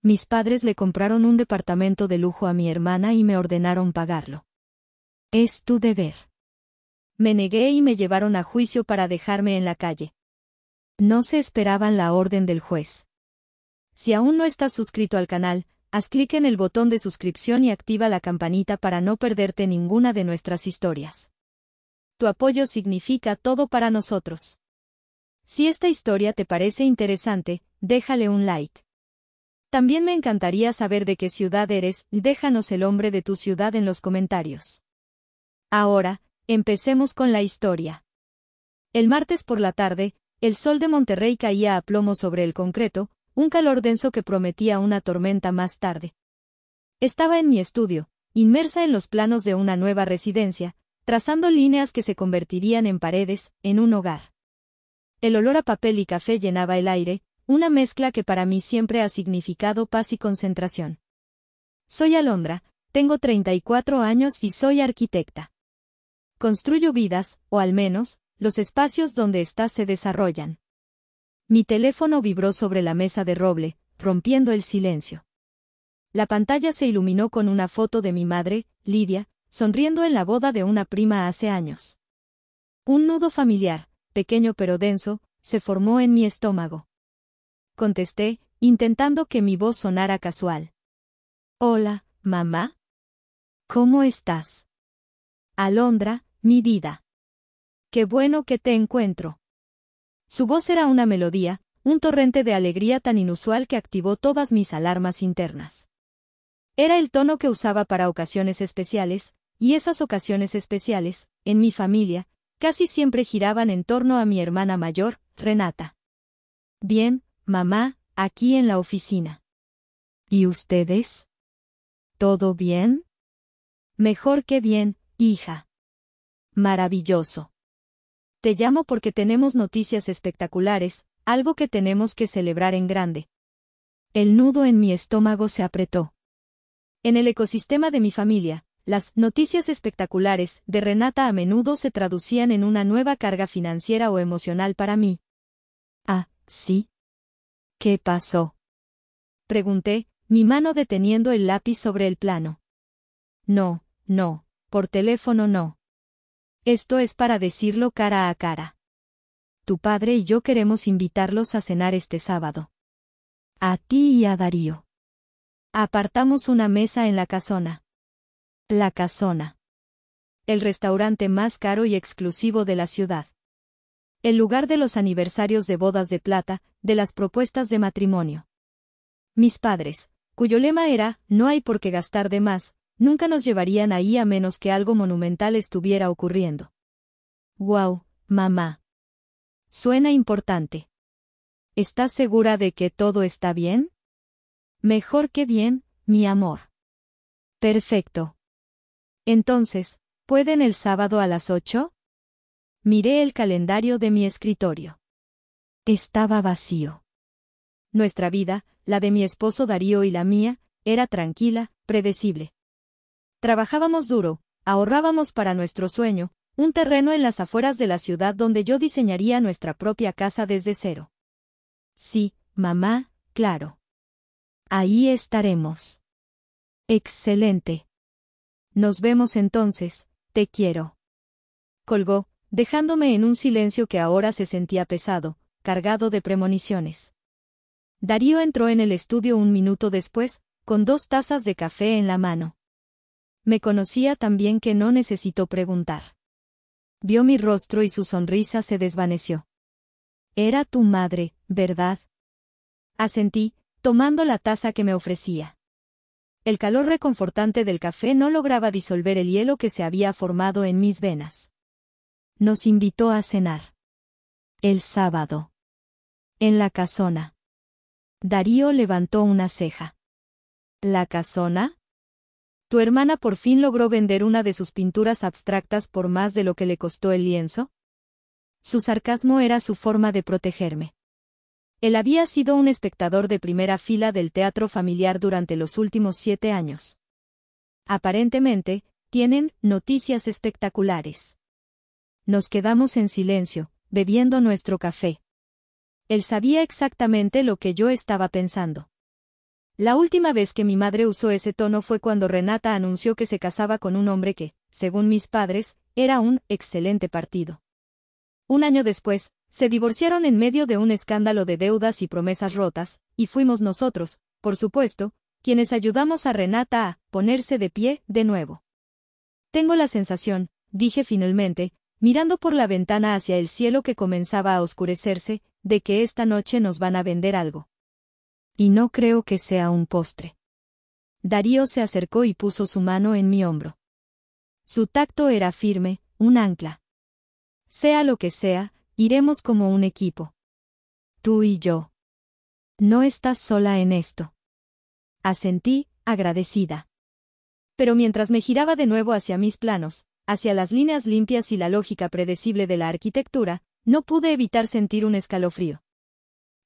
mis padres le compraron un departamento de lujo a mi hermana y me ordenaron pagarlo. Es tu deber. Me negué y me llevaron a juicio para dejarme en la calle. No se esperaban la orden del juez. Si aún no estás suscrito al canal, haz clic en el botón de suscripción y activa la campanita para no perderte ninguna de nuestras historias. Tu apoyo significa todo para nosotros. Si esta historia te parece interesante, déjale un like. También me encantaría saber de qué ciudad eres, y déjanos el nombre de tu ciudad en los comentarios. Ahora, empecemos con la historia. El martes por la tarde, el sol de Monterrey caía a plomo sobre el concreto, un calor denso que prometía una tormenta más tarde. Estaba en mi estudio, inmersa en los planos de una nueva residencia, trazando líneas que se convertirían en paredes, en un hogar. El olor a papel y café llenaba el aire, una mezcla que para mí siempre ha significado paz y concentración. Soy Alondra, tengo 34 años y soy arquitecta. Construyo vidas, o al menos, los espacios donde éstas se desarrollan. Mi teléfono vibró sobre la mesa de roble, rompiendo el silencio. La pantalla se iluminó con una foto de mi madre, Lidia, sonriendo en la boda de una prima hace años. Un nudo familiar, pequeño pero denso, se formó en mi estómago. Contesté, intentando que mi voz sonara casual. Hola, mamá. ¿Cómo estás? Alondra, mi vida. Qué bueno que te encuentro. Su voz era una melodía, un torrente de alegría tan inusual que activó todas mis alarmas internas. Era el tono que usaba para ocasiones especiales, y esas ocasiones especiales, en mi familia, casi siempre giraban en torno a mi hermana mayor, Renata. Bien, mamá, aquí en la oficina. ¿Y ustedes? ¿Todo bien? Mejor que bien, hija. Maravilloso. Te llamo porque tenemos noticias espectaculares, algo que tenemos que celebrar en grande. El nudo en mi estómago se apretó. En el ecosistema de mi familia, las noticias espectaculares de Renata a menudo se traducían en una nueva carga financiera o emocional para mí. Ah, ¿sí? ¿Qué pasó? Pregunté, mi mano deteniendo el lápiz sobre el plano. No, por teléfono no. Esto es para decirlo cara a cara. Tu padre y yo queremos invitarlos a cenar este sábado. A ti y a Darío. Apartamos una mesa en La Casona. La Casona. El restaurante más caro y exclusivo de la ciudad. El lugar de los aniversarios de bodas de plata, de las propuestas de matrimonio. Mis padres, cuyo lema era, no hay por qué gastar de más, nunca nos llevarían ahí a menos que algo monumental estuviera ocurriendo. Wow, mamá. Suena importante. ¿Estás segura de que todo está bien? Mejor que bien, mi amor. Perfecto. Entonces, ¿pueden el sábado a las 8? Miré el calendario de mi escritorio. Estaba vacío. Nuestra vida, la de mi esposo Darío y la mía, era tranquila, predecible. Trabajábamos duro, ahorrábamos para nuestro sueño, un terreno en las afueras de la ciudad donde yo diseñaría nuestra propia casa desde cero. Sí, mamá, claro. Ahí estaremos. Excelente. Nos vemos entonces, te quiero. Colgó, dejándome en un silencio que ahora se sentía pesado, cargado de premoniciones. Darío entró en el estudio un minuto después, con 2 tazas de café en la mano. Me conocía tan bien que no necesitó preguntar. Vio mi rostro y su sonrisa se desvaneció. Era tu madre, ¿verdad? Asentí, tomando la taza que me ofrecía. El calor reconfortante del café no lograba disolver el hielo que se había formado en mis venas. Nos invitó a cenar. El sábado. En La Casona. Darío levantó una ceja. ¿La Casona? ¿Tu hermana por fin logró vender una de sus pinturas abstractas por más de lo que le costó el lienzo? Su sarcasmo era su forma de protegerme. Él había sido un espectador de primera fila del teatro familiar durante los últimos 7 años. Aparentemente, tienen noticias espectaculares. Nos quedamos en silencio, bebiendo nuestro café. Él sabía exactamente lo que yo estaba pensando. La última vez que mi madre usó ese tono fue cuando Renata anunció que se casaba con un hombre que, según mis padres, era un excelente partido. Un año después, se divorciaron en medio de un escándalo de deudas y promesas rotas, y fuimos nosotros, por supuesto, quienes ayudamos a Renata a ponerse de pie de nuevo. Tengo la sensación, dije finalmente, mirando por la ventana hacia el cielo que comenzaba a oscurecerse, de que esta noche nos van a vender algo. Y no creo que sea un postre. Darío se acercó y puso su mano en mi hombro. Su tacto era firme, un ancla. Sea lo que sea, iremos como un equipo. Tú y yo. No estás sola en esto. Asentí, agradecida. Pero mientras me giraba de nuevo hacia mis planos, hacia las líneas limpias y la lógica predecible de la arquitectura, no pude evitar sentir un escalofrío.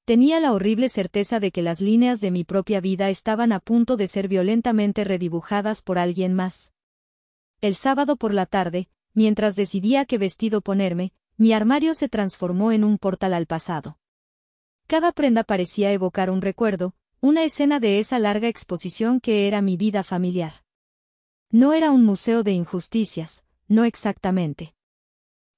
Tenía la horrible certeza de que las líneas de mi propia vida estaban a punto de ser violentamente redibujadas por alguien más. El sábado por la tarde, mientras decidía qué vestido ponerme, mi armario se transformó en un portal al pasado. Cada prenda parecía evocar un recuerdo, una escena de esa larga exposición que era mi vida familiar. No era un museo de injusticias, no exactamente.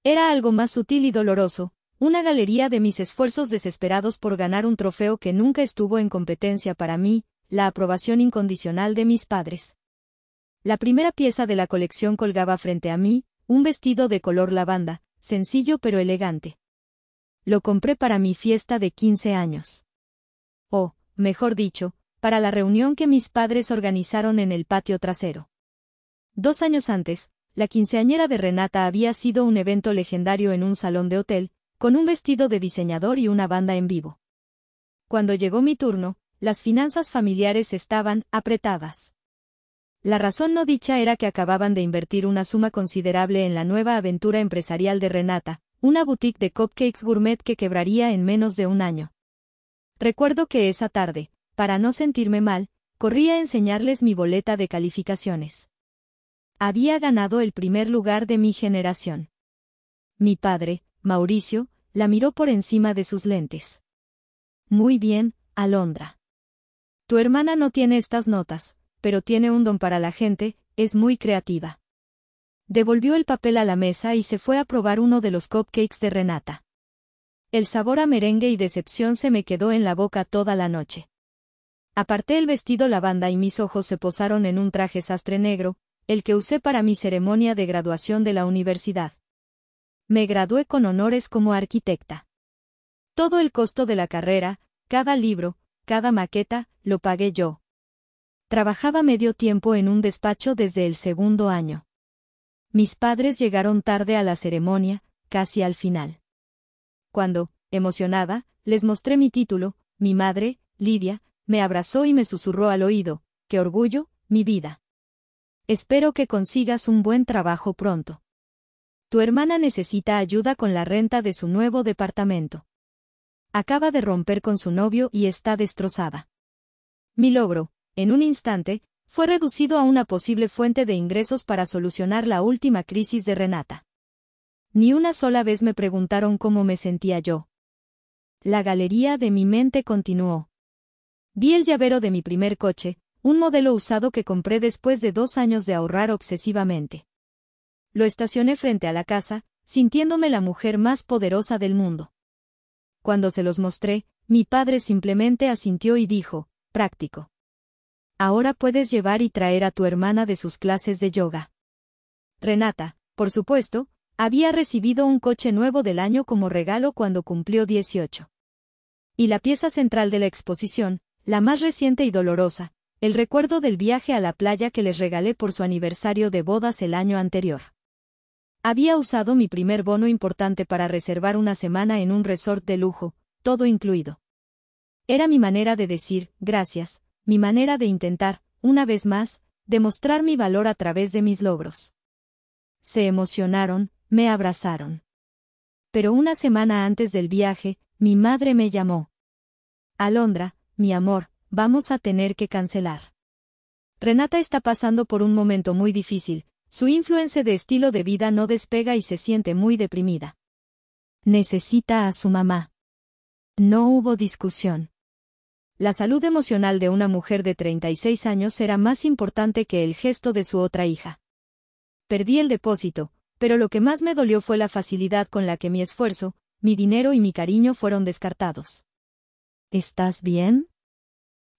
Era algo más sutil y doloroso, una galería de mis esfuerzos desesperados por ganar un trofeo que nunca estuvo en competencia para mí, la aprobación incondicional de mis padres. La primera pieza de la colección colgaba frente a mí, un vestido de color lavanda, sencillo pero elegante. Lo compré para mi fiesta de 15 años. O, mejor dicho, para la reunión que mis padres organizaron en el patio trasero. 2 años antes, la quinceañera de Renata había sido un evento legendario en un salón de hotel, con un vestido de diseñador y una banda en vivo. Cuando llegó mi turno, las finanzas familiares estaban apretadas. La razón no dicha era que acababan de invertir una suma considerable en la nueva aventura empresarial de Renata, una boutique de cupcakes gourmet que quebraría en menos de un año. Recuerdo que esa tarde, para no sentirme mal, corrí a enseñarles mi boleta de calificaciones. Había ganado el primer lugar de mi generación. Mi padre, Mauricio, la miró por encima de sus lentes. Muy bien, Alondra. Tu hermana no tiene estas notas, pero tiene un don para la gente, es muy creativa. Devolvió el papel a la mesa y se fue a probar uno de los cupcakes de Renata. El sabor a merengue y decepción se me quedó en la boca toda la noche. Aparté el vestido lavanda y mis ojos se posaron en un traje sastre negro, el que usé para mi ceremonia de graduación de la universidad. Me gradué con honores como arquitecta. Todo el costo de la carrera, cada libro, cada maqueta, lo pagué yo. Trabajaba medio tiempo en un despacho desde el segundo año. Mis padres llegaron tarde a la ceremonia, casi al final. Cuando, emocionada, les mostré mi título, mi madre, Lidia, me abrazó y me susurró al oído, ¡qué orgullo, mi vida! Espero que consigas un buen trabajo pronto. Tu hermana necesita ayuda con la renta de su nuevo departamento. Acaba de romper con su novio y está destrozada. Mi logro, en un instante, fue reducido a una posible fuente de ingresos para solucionar la última crisis de Renata. Ni una sola vez me preguntaron cómo me sentía yo. La galería de mi mente continuó. Vi el llavero de mi primer coche, un modelo usado que compré después de 2 años de ahorrar obsesivamente. Lo estacioné frente a la casa, sintiéndome la mujer más poderosa del mundo. Cuando se los mostré, mi padre simplemente asintió y dijo, práctico. Ahora puedes llevar y traer a tu hermana de sus clases de yoga. Renata, por supuesto, había recibido un coche nuevo del año como regalo cuando cumplió 18. Y la pieza central de la exposición, la más reciente y dolorosa, el recuerdo del viaje a la playa que les regalé por su aniversario de bodas el año anterior. Había usado mi primer bono importante para reservar una semana en un resort de lujo, todo incluido. Era mi manera de decir, gracias, mi manera de intentar, una vez más, demostrar mi valor a través de mis logros. Se emocionaron, me abrazaron. Pero una semana antes del viaje, mi madre me llamó. Alondra, mi amor, vamos a tener que cancelar. Renata está pasando por un momento muy difícil. Su influencia de estilo de vida no despega y se siente muy deprimida. Necesita a su mamá. No hubo discusión. La salud emocional de una mujer de 36 años era más importante que el gesto de su otra hija. Perdí el depósito, pero lo que más me dolió fue la facilidad con la que mi esfuerzo, mi dinero y mi cariño fueron descartados. ¿Estás bien?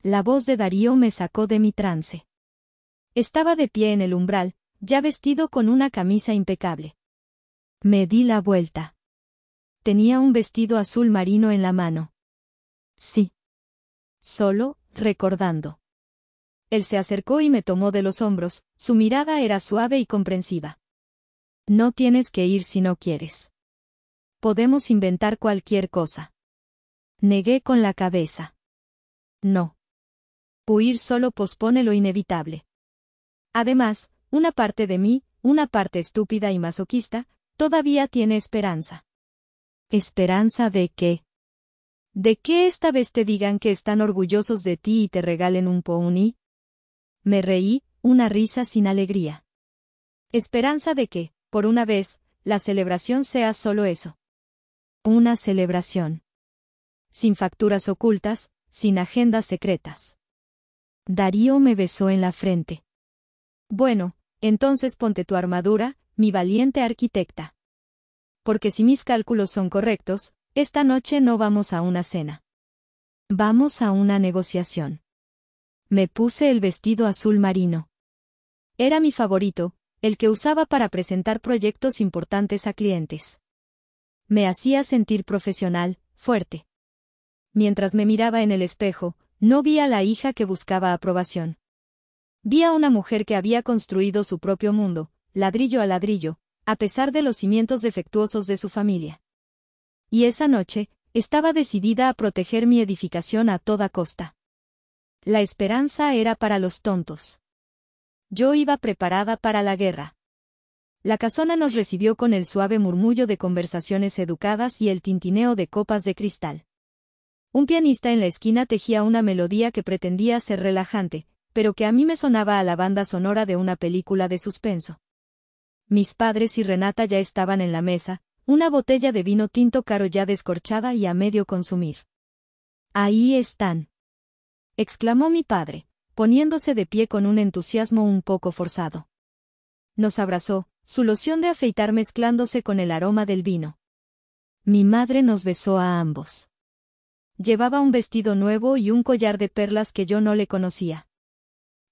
La voz de Darío me sacó de mi trance. Estaba de pie en el umbral, ya vestido con una camisa impecable. Me di la vuelta. Tenía un vestido azul marino en la mano. Sí. Solo, recordando. Él se acercó y me tomó de los hombros, su mirada era suave y comprensiva. No tienes que ir si no quieres. Podemos inventar cualquier cosa. Negué con la cabeza. No. Huir solo pospone lo inevitable. Además, una parte de mí, una parte estúpida y masoquista, todavía tiene esperanza. ¿Esperanza de qué? ¿De qué esta vez te digan que están orgullosos de ti y te regalen un pony? Me reí, una risa sin alegría. Esperanza de que, por una vez, la celebración sea solo eso. Una celebración. Sin facturas ocultas, sin agendas secretas. Darío me besó en la frente. Bueno, entonces ponte tu armadura, mi valiente arquitecta. Porque si mis cálculos son correctos, esta noche no vamos a una cena. Vamos a una negociación. Me puse el vestido azul marino. Era mi favorito, el que usaba para presentar proyectos importantes a clientes. Me hacía sentir profesional, fuerte. Mientras me miraba en el espejo, no vi a la hija que buscaba aprobación. Vi a una mujer que había construido su propio mundo, ladrillo a ladrillo, a pesar de los cimientos defectuosos de su familia. Y esa noche, estaba decidida a proteger mi edificación a toda costa. La esperanza era para los tontos. Yo iba preparada para la guerra. La casona nos recibió con el suave murmullo de conversaciones educadas y el tintineo de copas de cristal. Un pianista en la esquina tejía una melodía que pretendía ser relajante, pero que a mí me sonaba a la banda sonora de una película de suspenso. Mis padres y Renata ya estaban en la mesa, una botella de vino tinto caro ya descorchada y a medio consumir. Ahí están, exclamó mi padre, poniéndose de pie con un entusiasmo un poco forzado. Nos abrazó, su loción de afeitar mezclándose con el aroma del vino. Mi madre nos besó a ambos. Llevaba un vestido nuevo y un collar de perlas que yo no le conocía.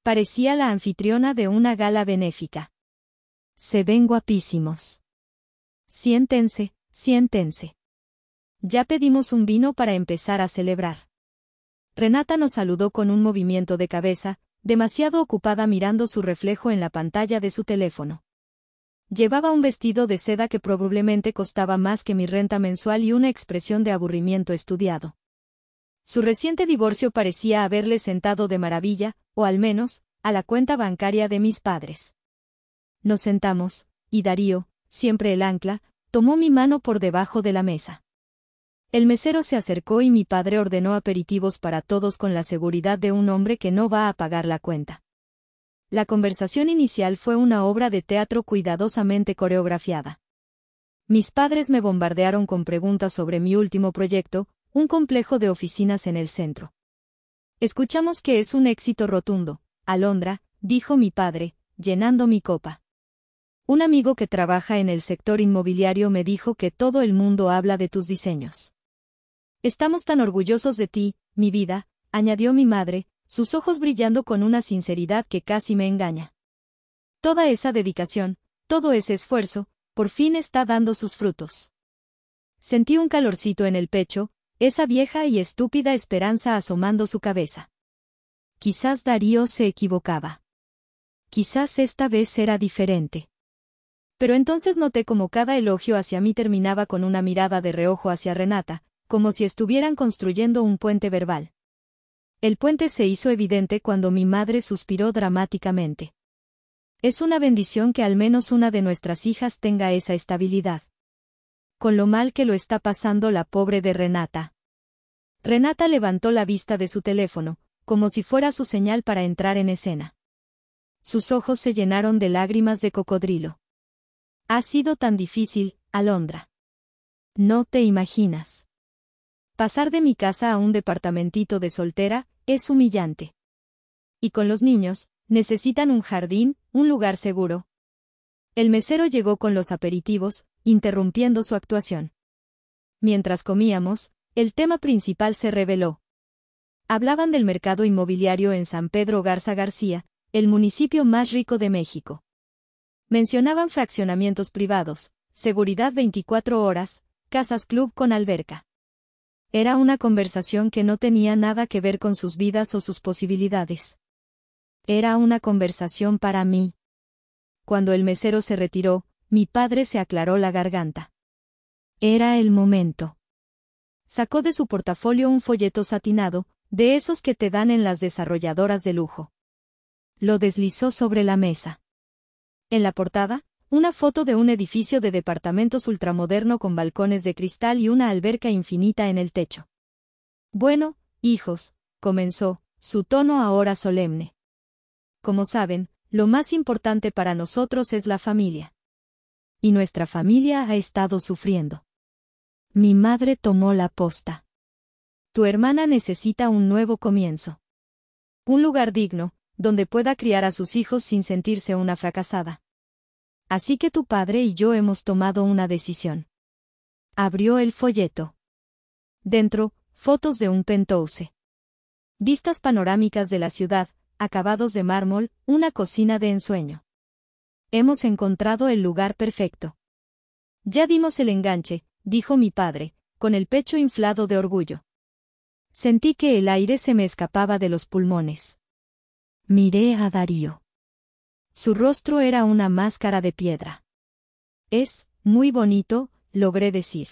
Parecía la anfitriona de una gala benéfica. Se ven guapísimos. Siéntense, siéntense. Ya pedimos un vino para empezar a celebrar. Renata nos saludó con un movimiento de cabeza, demasiado ocupada mirando su reflejo en la pantalla de su teléfono. Llevaba un vestido de seda que probablemente costaba más que mi renta mensual y una expresión de aburrimiento estudiado. Su reciente divorcio parecía haberle sentado de maravilla, o al menos, a la cuenta bancaria de mis padres. Nos sentamos, y Darío, siempre el ancla, tomó mi mano por debajo de la mesa. El mesero se acercó y mi padre ordenó aperitivos para todos con la seguridad de un hombre que no va a pagar la cuenta. La conversación inicial fue una obra de teatro cuidadosamente coreografiada. Mis padres me bombardearon con preguntas sobre mi último proyecto, un complejo de oficinas en el centro. Escuchamos que es un éxito rotundo, Alondra, dijo mi padre, llenando mi copa. Un amigo que trabaja en el sector inmobiliario me dijo que todo el mundo habla de tus diseños. Estamos tan orgullosos de ti, mi vida, añadió mi madre, sus ojos brillando con una sinceridad que casi me engaña. Toda esa dedicación, todo ese esfuerzo, por fin está dando sus frutos. Sentí un calorcito en el pecho, esa vieja y estúpida esperanza asomando su cabeza. Quizás Darío se equivocaba. Quizás esta vez era diferente. Pero entonces noté como cada elogio hacia mí terminaba con una mirada de reojo hacia Renata, como si estuvieran construyendo un puente verbal. El puente se hizo evidente cuando mi madre suspiró dramáticamente. Es una bendición que al menos una de nuestras hijas tenga esa estabilidad. Con lo mal que lo está pasando la pobre de Renata. Renata levantó la vista de su teléfono, como si fuera su señal para entrar en escena. Sus ojos se llenaron de lágrimas de cocodrilo. Ha sido tan difícil, Alondra. No te imaginas. Pasar de mi casa a un departamentito de soltera es humillante. Y con los niños, necesitan un jardín, un lugar seguro. El mesero llegó con los aperitivos, interrumpiendo su actuación. Mientras comíamos, el tema principal se reveló. Hablaban del mercado inmobiliario en San Pedro Garza García, el municipio más rico de México. Mencionaban fraccionamientos privados, seguridad 24 horas, casas club con alberca. Era una conversación que no tenía nada que ver con sus vidas o sus posibilidades. Era una conversación para mí. Cuando el mesero se retiró, mi padre se aclaró la garganta. Era el momento. Sacó de su portafolio un folleto satinado, de esos que te dan en las desarrolladoras de lujo. Lo deslizó sobre la mesa. En la portada, una foto de un edificio de departamentos ultramoderno con balcones de cristal y una alberca infinita en el techo. Bueno, hijos, comenzó, su tono ahora solemne. Como saben, lo más importante para nosotros es la familia. Y nuestra familia ha estado sufriendo. Mi madre tomó la posta. Tu hermana necesita un nuevo comienzo. Un lugar digno, donde pueda criar a sus hijos sin sentirse una fracasada. Así que tu padre y yo hemos tomado una decisión. Abrió el folleto. Dentro, fotos de un penthouse. Vistas panorámicas de la ciudad, acabados de mármol, una cocina de ensueño. Hemos encontrado el lugar perfecto. Ya dimos el enganche, dijo mi padre, con el pecho inflado de orgullo. Sentí que el aire se me escapaba de los pulmones. Miré a Darío. Su rostro era una máscara de piedra. Es muy bonito, logré decir.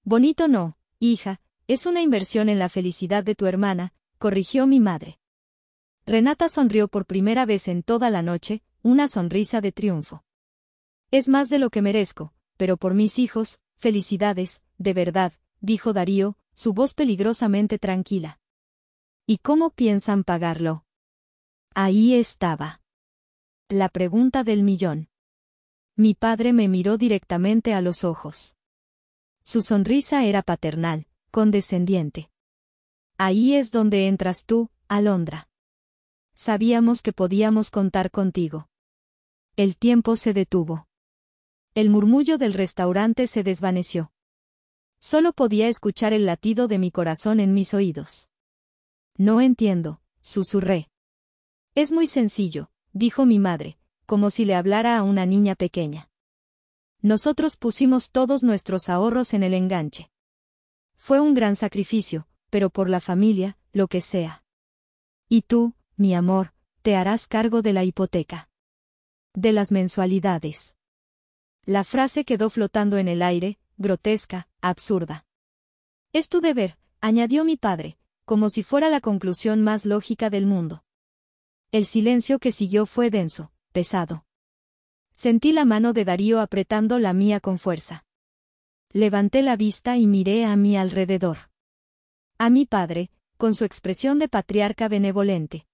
Bonito no, hija, es una inversión en la felicidad de tu hermana, corrigió mi madre. Renata sonrió por primera vez en toda la noche, una sonrisa de triunfo. Es más de lo que merezco, pero por mis hijos, felicidades, de verdad, dijo Darío, su voz peligrosamente tranquila. ¿Y cómo piensan pagarlo? Ahí estaba. La pregunta del millón. Mi padre me miró directamente a los ojos. Su sonrisa era paternal, condescendiente. Ahí es donde entras tú, Alondra. Sabíamos que podíamos contar contigo. El tiempo se detuvo. El murmullo del restaurante se desvaneció. Solo podía escuchar el latido de mi corazón en mis oídos. No entiendo, susurré. Es muy sencillo, dijo mi madre, como si le hablara a una niña pequeña. Nosotros pusimos todos nuestros ahorros en el enganche. Fue un gran sacrificio, pero por la familia, lo que sea. Y tú, mi amor, te harás cargo de la hipoteca. De las mensualidades. La frase quedó flotando en el aire, grotesca, absurda. Es tu deber, añadió mi padre, como si fuera la conclusión más lógica del mundo. El silencio que siguió fue denso, pesado. Sentí la mano de Darío apretando la mía con fuerza. Levanté la vista y miré a mi alrededor. A mi padre, con su expresión de patriarca benevolente.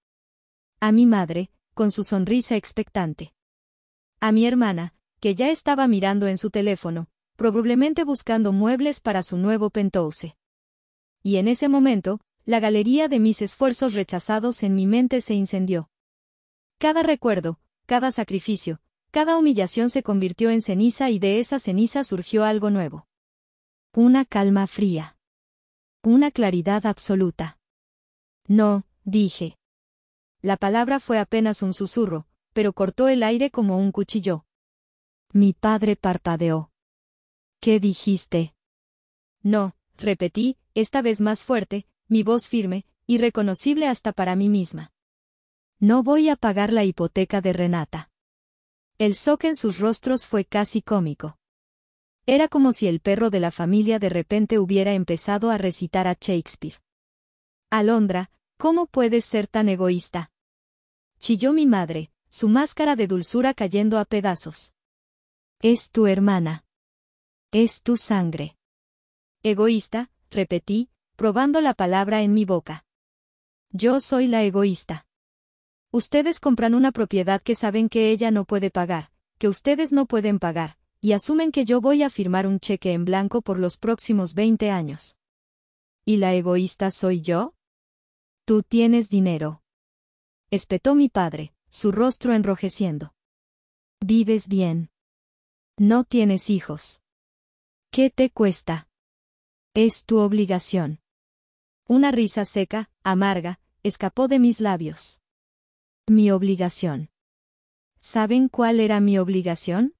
A mi madre, con su sonrisa expectante. A mi hermana, que ya estaba mirando en su teléfono, probablemente buscando muebles para su nuevo penthouse. Y en ese momento, la galería de mis esfuerzos rechazados en mi mente se incendió. Cada recuerdo, cada sacrificio, cada humillación se convirtió en ceniza y de esa ceniza surgió algo nuevo. Una calma fría. Una claridad absoluta. No, dije. La palabra fue apenas un susurro, pero cortó el aire como un cuchillo. Mi padre parpadeó. ¿Qué dijiste? No, repetí, esta vez más fuerte, mi voz firme, irreconocible hasta para mí misma. No voy a pagar la hipoteca de Renata. El shock en sus rostros fue casi cómico. Era como si el perro de la familia de repente hubiera empezado a recitar a Shakespeare. Alondra, ¿cómo puedes ser tan egoísta? Chilló mi madre, su máscara de dulzura cayendo a pedazos. Es tu hermana. Es tu sangre. Egoísta, repetí, probando la palabra en mi boca. Yo soy la egoísta. Ustedes compran una propiedad que saben que ella no puede pagar, que ustedes no pueden pagar, y asumen que yo voy a firmar un cheque en blanco por los próximos 20 años. ¿Y la egoísta soy yo? Tú tienes dinero. Espetó mi padre, su rostro enrojeciendo. Vives bien. No tienes hijos. ¿Qué te cuesta? Es tu obligación. Una risa seca, amarga, escapó de mis labios. Mi obligación. ¿Saben cuál era mi obligación?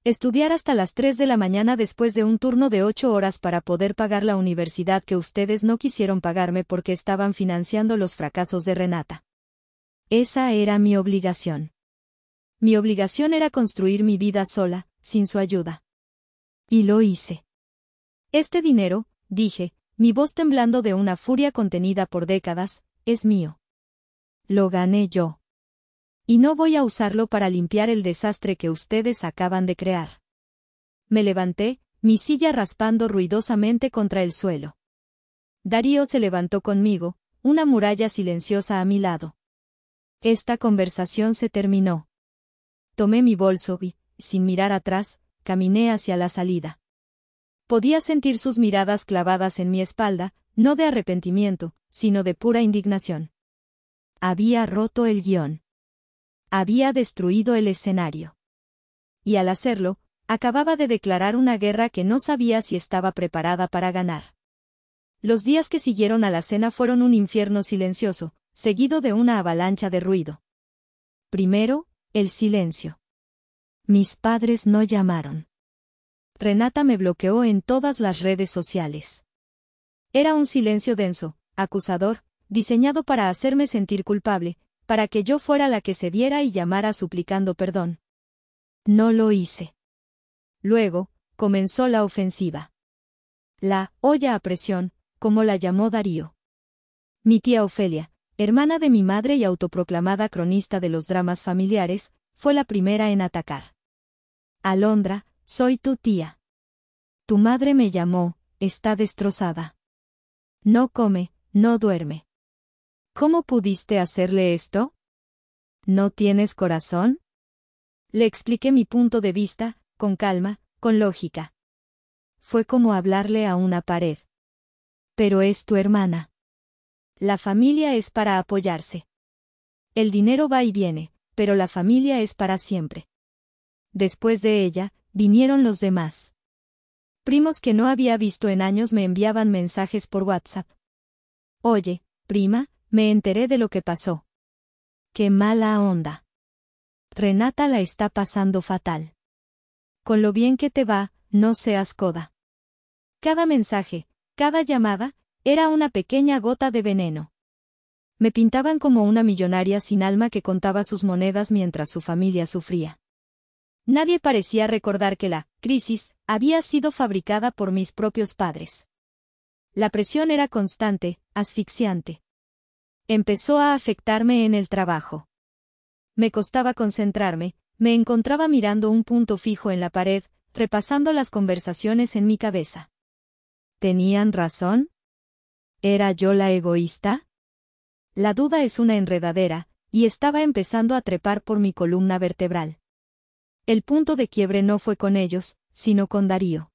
Estudiar hasta las 3 de la mañana después de un turno de 8 horas para poder pagar la universidad que ustedes no quisieron pagarme porque estaban financiando los fracasos de Renata. Esa era mi obligación. Mi obligación era construir mi vida sola, sin su ayuda. Y lo hice. Este dinero, dije, mi voz temblando de una furia contenida por décadas, es mío. Lo gané yo. Y no voy a usarlo para limpiar el desastre que ustedes acaban de crear. Me levanté, mi silla raspando ruidosamente contra el suelo. Darío se levantó conmigo, una muralla silenciosa a mi lado. Esta conversación se terminó. Tomé mi bolso y, sin mirar atrás, caminé hacia la salida. Podía sentir sus miradas clavadas en mi espalda, no de arrepentimiento, sino de pura indignación. Había roto el guión. Había destruido el escenario. Y al hacerlo, acababa de declarar una guerra que no sabía si estaba preparada para ganar. Los días que siguieron a la cena fueron un infierno silencioso, seguido de una avalancha de ruido. Primero, el silencio. Mis padres no llamaron. Renata me bloqueó en todas las redes sociales. Era un silencio denso, acusador, diseñado para hacerme sentir culpable, para que yo fuera la que cediera y llamara suplicando perdón. No lo hice. Luego, comenzó la ofensiva. La olla a presión, como la llamó Darío. Mi tía Ofelia, hermana de mi madre y autoproclamada cronista de los dramas familiares, fue la primera en atacar. Alondra, soy tu tía. Tu madre me llamó, está destrozada. No come, no duerme. ¿Cómo pudiste hacerle esto? ¿No tienes corazón? Le expliqué mi punto de vista, con calma, con lógica. Fue como hablarle a una pared. Pero es tu hermana. La familia es para apoyarse. El dinero va y viene, pero la familia es para siempre. Después de ella, vinieron los demás. Primos que no había visto en años me enviaban mensajes por WhatsApp. Oye, prima, me enteré de lo que pasó. Qué mala onda. Renata la está pasando fatal. Con lo bien que te va, no seas coda. Cada mensaje, cada llamada, era una pequeña gota de veneno. Me pintaban como una millonaria sin alma que contaba sus monedas mientras su familia sufría. Nadie parecía recordar que la crisis había sido fabricada por mis propios padres. La presión era constante, asfixiante. Empezó a afectarme en el trabajo. Me costaba concentrarme, me encontraba mirando un punto fijo en la pared, repasando las conversaciones en mi cabeza. ¿Tenían razón? ¿Era yo la egoísta? La duda es una enredadera, y estaba empezando a trepar por mi columna vertebral. El punto de quiebre no fue con ellos, sino con Darío.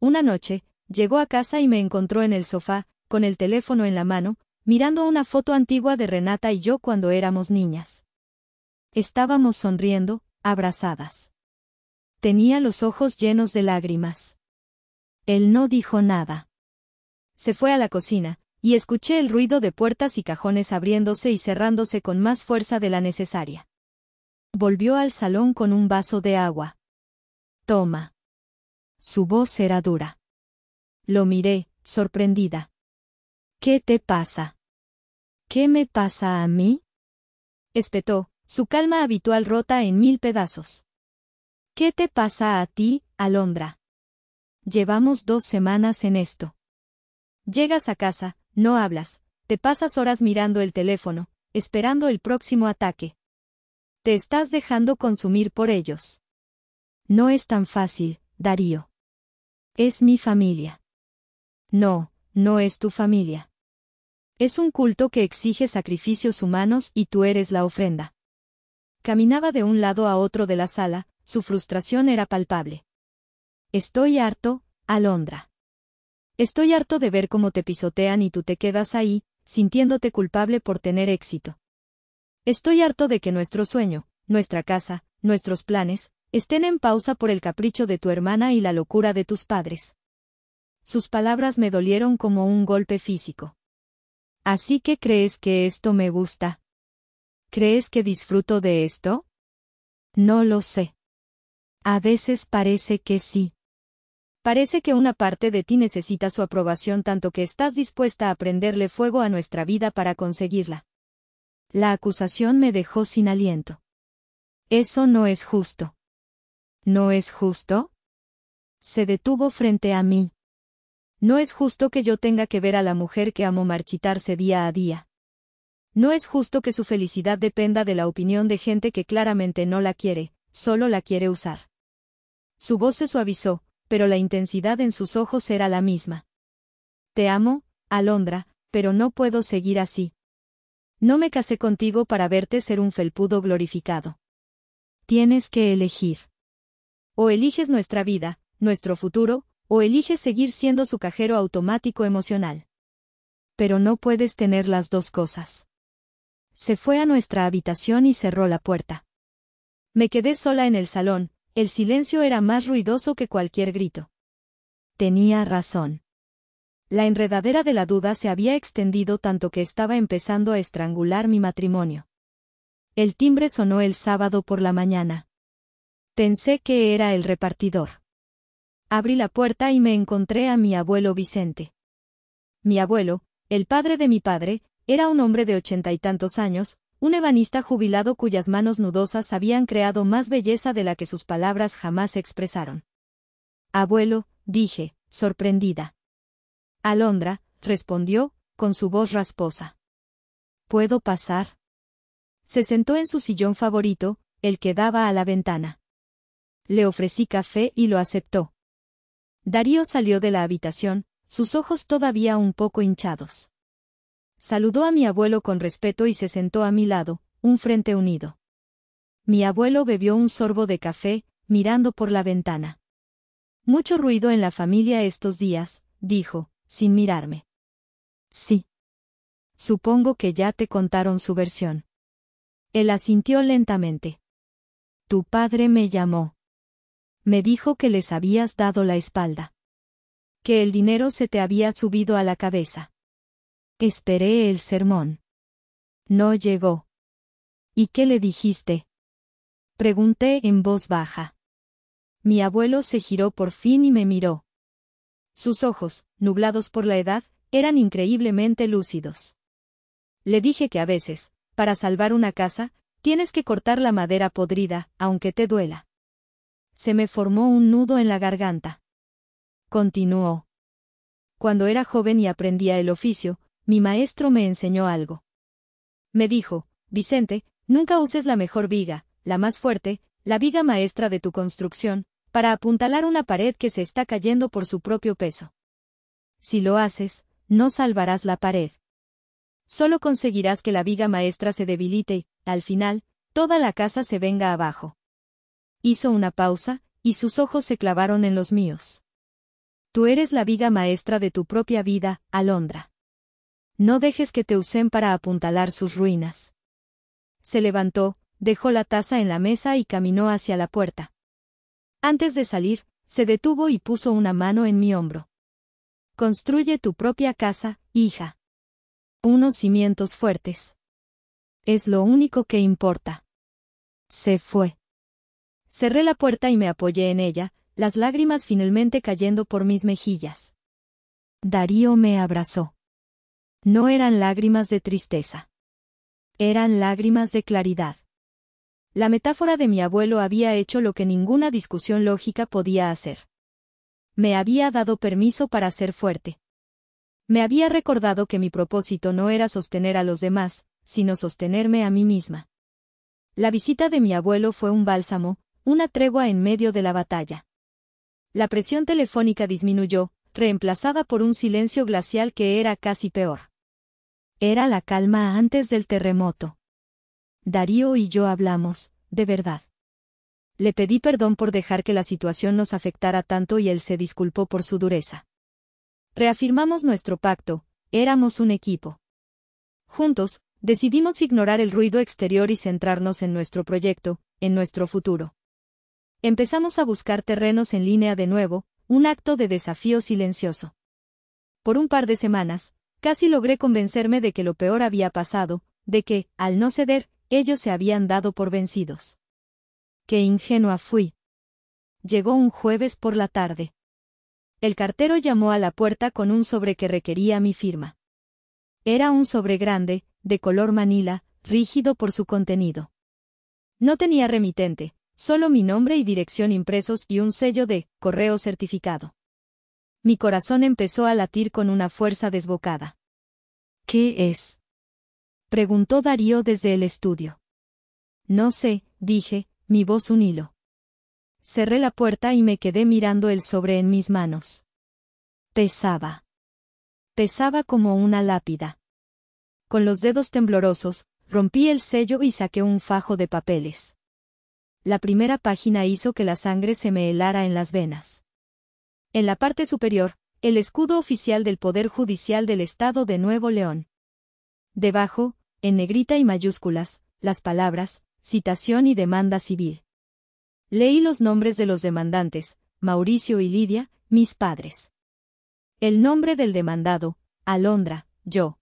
Una noche, llegó a casa y me encontró en el sofá, con el teléfono en la mano, mirando una foto antigua de Renata y yo cuando éramos niñas. Estábamos sonriendo, abrazadas. Tenía los ojos llenos de lágrimas. Él no dijo nada. Se fue a la cocina, y escuché el ruido de puertas y cajones abriéndose y cerrándose con más fuerza de la necesaria. Volvió al salón con un vaso de agua. Toma. Su voz era dura. Lo miré, sorprendida. ¿Qué te pasa? ¿Qué me pasa a mí? Espetó, su calma habitual rota en 1000 pedazos. ¿Qué te pasa a ti, Alondra? Llevamos 2 semanas en esto. Llegas a casa, no hablas, te pasas horas mirando el teléfono, esperando el próximo ataque. Te estás dejando consumir por ellos. No es tan fácil, Darío. Es mi familia. No, no es tu familia. Es un culto que exige sacrificios humanos y tú eres la ofrenda. Caminaba de un lado a otro de la sala, su frustración era palpable. Estoy harto, Alondra. Estoy harto de ver cómo te pisotean y tú te quedas ahí, sintiéndote culpable por tener éxito. Estoy harto de que nuestro sueño, nuestra casa, nuestros planes, estén en pausa por el capricho de tu hermana y la locura de tus padres. Sus palabras me dolieron como un golpe físico. ¿Así que crees que esto me gusta? ¿Crees que disfruto de esto? No lo sé. A veces parece que sí. Parece que una parte de ti necesita su aprobación tanto que estás dispuesta a prenderle fuego a nuestra vida para conseguirla. La acusación me dejó sin aliento. Eso no es justo. ¿No es justo? Se detuvo frente a mí. No es justo que yo tenga que ver a la mujer que amo marchitarse día a día. No es justo que su felicidad dependa de la opinión de gente que claramente no la quiere, solo la quiere usar. Su voz se suavizó, pero la intensidad en sus ojos era la misma. Te amo, Alondra, pero no puedo seguir así. No me casé contigo para verte ser un felpudo glorificado. Tienes que elegir. O eliges nuestra vida, nuestro futuro, o eliges seguir siendo su cajero automático emocional. Pero no puedes tener las dos cosas. Se fue a nuestra habitación y cerró la puerta. Me quedé sola en el salón, el silencio era más ruidoso que cualquier grito. Tenía razón. La enredadera de la duda se había extendido tanto que estaba empezando a estrangular mi matrimonio. El timbre sonó el sábado por la mañana. Pensé que era el repartidor. Abrí la puerta y me encontré a mi abuelo Vicente. Mi abuelo, el padre de mi padre, era un hombre de 80 y tantos años, un ebanista jubilado cuyas manos nudosas habían creado más belleza de la que sus palabras jamás expresaron. Abuelo, dije, sorprendida. Alondra, respondió, con su voz rasposa. ¿Puedo pasar? Se sentó en su sillón favorito, el que daba a la ventana. Le ofrecí café y lo aceptó. Darío salió de la habitación, sus ojos todavía un poco hinchados. Saludó a mi abuelo con respeto y se sentó a mi lado, un frente unido. Mi abuelo bebió un sorbo de café, mirando por la ventana. Mucho ruido en la familia estos días, dijo, sin mirarme. Sí. Supongo que ya te contaron su versión. Él asintió lentamente. Tu padre me llamó. Me dijo que les habías dado la espalda. Que el dinero se te había subido a la cabeza. Esperé el sermón. No llegó. ¿Y qué le dijiste? Pregunté en voz baja. Mi abuelo se giró por fin y me miró. Sus ojos, nublados por la edad, eran increíblemente lúcidos. Le dije que a veces, para salvar una casa, tienes que cortar la madera podrida, aunque te duela. Se me formó un nudo en la garganta. Continuó. Cuando era joven y aprendía el oficio, mi maestro me enseñó algo. Me dijo, Vicente, nunca uses la mejor viga, la más fuerte, la viga maestra de tu construcción, para apuntalar una pared que se está cayendo por su propio peso. Si lo haces, no salvarás la pared. Solo conseguirás que la viga maestra se debilite y, al final, toda la casa se venga abajo. Hizo una pausa, y sus ojos se clavaron en los míos. Tú eres la viga maestra de tu propia vida, Alondra. No dejes que te usen para apuntalar sus ruinas. Se levantó, dejó la taza en la mesa y caminó hacia la puerta. Antes de salir, se detuvo y puso una mano en mi hombro. Construye tu propia casa, hija. Unos cimientos fuertes. Es lo único que importa. Se fue. Cerré la puerta y me apoyé en ella, las lágrimas finalmente cayendo por mis mejillas. Darío me abrazó. No eran lágrimas de tristeza. Eran lágrimas de claridad. La metáfora de mi abuelo había hecho lo que ninguna discusión lógica podía hacer. Me había dado permiso para ser fuerte. Me había recordado que mi propósito no era sostener a los demás, sino sostenerme a mí misma. La visita de mi abuelo fue un bálsamo, una tregua en medio de la batalla. La presión telefónica disminuyó, reemplazada por un silencio glacial que era casi peor. Era la calma antes del terremoto. Darío y yo hablamos, de verdad. Le pedí perdón por dejar que la situación nos afectara tanto y él se disculpó por su dureza. Reafirmamos nuestro pacto, éramos un equipo. Juntos, decidimos ignorar el ruido exterior y centrarnos en nuestro proyecto, en nuestro futuro. Empezamos a buscar terrenos en línea de nuevo, un acto de desafío silencioso. Por un par de semanas, casi logré convencerme de que lo peor había pasado, de que, al no ceder, ellos se habían dado por vencidos. Qué ingenua fui. Llegó un jueves por la tarde. El cartero llamó a la puerta con un sobre que requería mi firma. Era un sobre grande, de color manila, rígido por su contenido. No tenía remitente, solo mi nombre y dirección impresos y un sello de correo certificado. Mi corazón empezó a latir con una fuerza desbocada. ¿Qué es?, preguntó Darío desde el estudio. No sé, dije, mi voz un hilo. Cerré la puerta y me quedé mirando el sobre en mis manos. Pesaba. Pesaba como una lápida. Con los dedos temblorosos, rompí el sello y saqué un fajo de papeles. La primera página hizo que la sangre se me helara en las venas. En la parte superior, el escudo oficial del Poder Judicial del Estado de Nuevo León. Debajo, en negrita y mayúsculas, las palabras, citación y demanda civil. Leí los nombres de los demandantes, Mauricio y Lidia, mis padres. El nombre del demandado, Alondra, yo.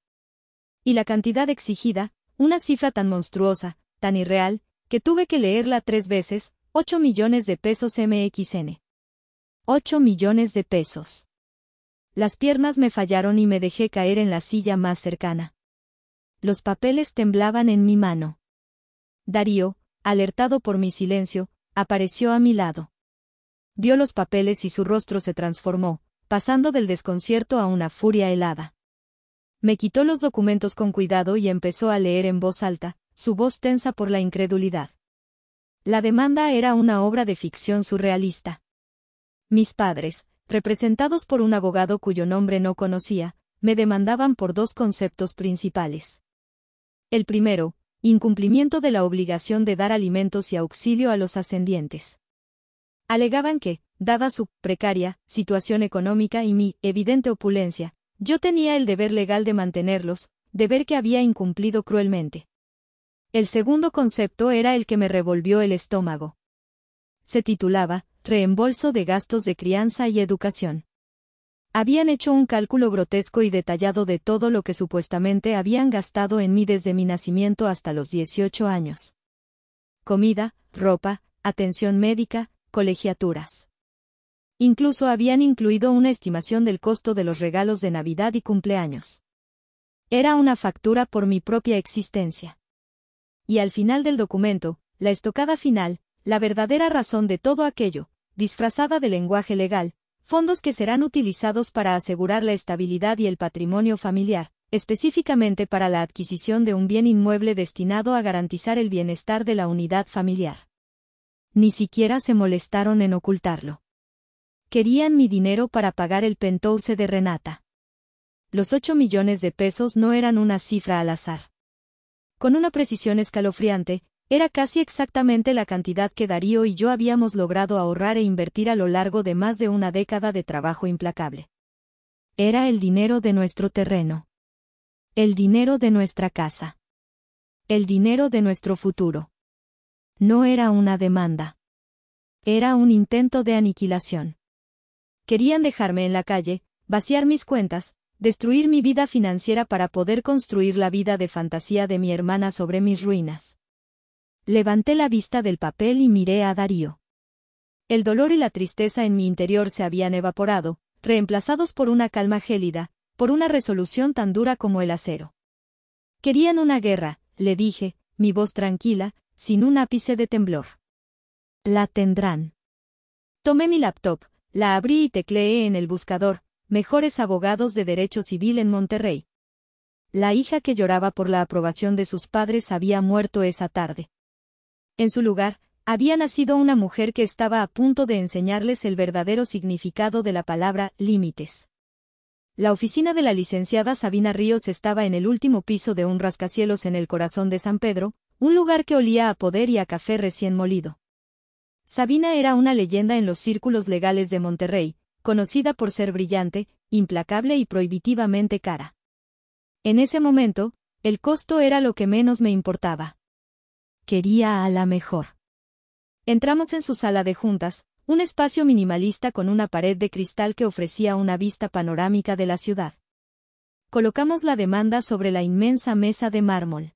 Y la cantidad exigida, una cifra tan monstruosa, tan irreal, que tuve que leerla 3 veces, 8 millones de pesos MXN. 8 millones de pesos. Las piernas me fallaron y me dejé caer en la silla más cercana. Los papeles temblaban en mi mano. Darío, alertado por mi silencio, apareció a mi lado. Vio los papeles y su rostro se transformó, pasando del desconcierto a una furia helada. Me quitó los documentos con cuidado y empezó a leer en voz alta, su voz tensa por la incredulidad. La demanda era una obra de ficción surrealista. Mis padres, representados por un abogado cuyo nombre no conocía, me demandaban por 2 conceptos principales. El primero, incumplimiento de la obligación de dar alimentos y auxilio a los ascendientes. Alegaban que, dada su precaria situación económica y mi evidente opulencia, yo tenía el deber legal de mantenerlos, deber que había incumplido cruelmente. El segundo concepto era el que me revolvió el estómago. Se titulaba Reembolso de gastos de crianza y educación. Habían hecho un cálculo grotesco y detallado de todo lo que supuestamente habían gastado en mí desde mi nacimiento hasta los 18 años. Comida, ropa, atención médica, colegiaturas. Incluso habían incluido una estimación del costo de los regalos de Navidad y cumpleaños. Era una factura por mi propia existencia. Y al final del documento, la estocada final, la verdadera razón de todo aquello, disfrazada de lenguaje legal, fondos que serán utilizados para asegurar la estabilidad y el patrimonio familiar, específicamente para la adquisición de un bien inmueble destinado a garantizar el bienestar de la unidad familiar. Ni siquiera se molestaron en ocultarlo. Querían mi dinero para pagar el penthouse de Renata. Los 8 millones de pesos no eran una cifra al azar. Con una precisión escalofriante, era casi exactamente la cantidad que Darío y yo habíamos logrado ahorrar e invertir a lo largo de más de una década de trabajo implacable. Era el dinero de nuestro terreno. El dinero de nuestra casa. El dinero de nuestro futuro. No era una demanda. Era un intento de aniquilación. Querían dejarme en la calle, vaciar mis cuentas, destruir mi vida financiera para poder construir la vida de fantasía de mi hermana sobre mis ruinas. Levanté la vista del papel y miré a Darío. El dolor y la tristeza en mi interior se habían evaporado, reemplazados por una calma gélida, por una resolución tan dura como el acero. Querían una guerra, le dije, mi voz tranquila, sin un ápice de temblor. La tendrán. Tomé mi laptop, la abrí y tecleé en el buscador, mejores abogados de derecho civil en Monterrey. La hija que lloraba por la aprobación de sus padres había muerto esa tarde. En su lugar, había nacido una mujer que estaba a punto de enseñarles el verdadero significado de la palabra límites. La oficina de la licenciada Sabina Ríos estaba en el último piso de un rascacielos en el corazón de San Pedro, un lugar que olía a poder y a café recién molido. Sabina era una leyenda en los círculos legales de Monterrey, conocida por ser brillante, implacable y prohibitivamente cara. En ese momento, el costo era lo que menos me importaba. Quería a la mejor. Entramos en su sala de juntas, un espacio minimalista con una pared de cristal que ofrecía una vista panorámica de la ciudad. Colocamos la demanda sobre la inmensa mesa de mármol.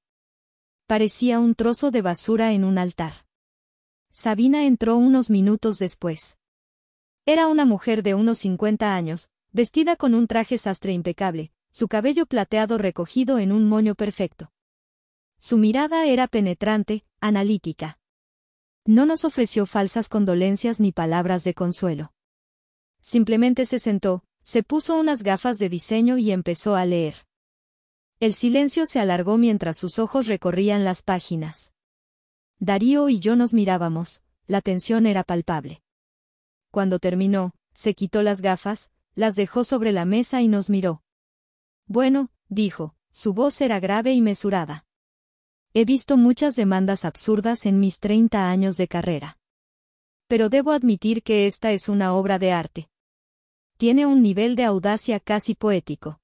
Parecía un trozo de basura en un altar. Sabina entró unos minutos después. Era una mujer de unos 50 años, vestida con un traje sastre impecable, su cabello plateado recogido en un moño perfecto. Su mirada era penetrante, analítica. No nos ofreció falsas condolencias ni palabras de consuelo. Simplemente se sentó, se puso unas gafas de diseño y empezó a leer. El silencio se alargó mientras sus ojos recorrían las páginas. Darío y yo nos mirábamos, la tensión era palpable. Cuando terminó, se quitó las gafas, las dejó sobre la mesa y nos miró. Bueno, dijo, su voz era grave y mesurada. He visto muchas demandas absurdas en mis 30 años de carrera. Pero debo admitir que esta es una obra de arte. Tiene un nivel de audacia casi poético.